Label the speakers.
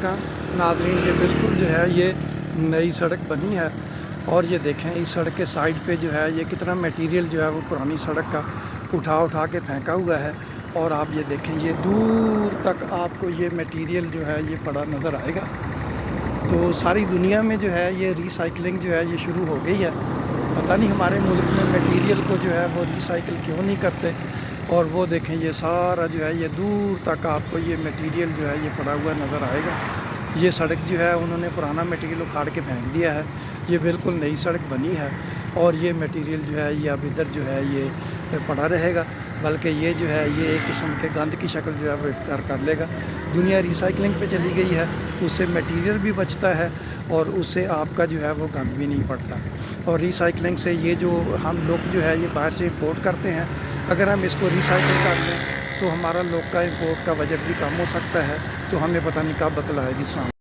Speaker 1: सड़क नाजरीन ये बिल्कुल जो है ये नई सड़क बनी है। और ये देखें इस सड़क के साइड पे जो है ये कितना मटेरियल जो है वो पुरानी सड़क का उठा के फेंका हुआ है। और आप ये देखें ये दूर तक आपको ये मटेरियल जो है ये पड़ा नज़र आएगा। तो सारी दुनिया में जो है ये रिसाइकलिंग जो है ये शुरू हो गई है। पता नहीं हमारे मुल्क में मटेरियल को जो है वो रिसाइकिल क्यों नहीं करते। और वो देखें ये सारा जो है ये दूर तक आपको ये मटेरियल जो है ये पड़ा हुआ नज़र आएगा। ये सड़क जो है उन्होंने पुराना मटेरियल उखाड़ के फेंक दिया है। ये बिल्कुल नई सड़क बनी है और ये मटेरियल जो है ये अब इधर जो है ये पड़ा रहेगा, बल्कि ये जो है ये एक किस्म के गंद की शक्ल जो है वो इख्तियार कर लेगा। दुनिया रिसाइकलिंग पे चली गई है, उससे मटेरियल भी बचता है और उससे आपका जो है वो गंद भी नहीं पड़ता। और रिसाइकलिंग से ये जो हम लोग जो है ये बाहर से इंपोर्ट करते हैं, अगर हम इसको रिसाइकिल कर लें तो हमारा लोग का इंपोर्ट का बजट भी कम हो सकता है। तो हमें पता नहीं कब अकल आएगी।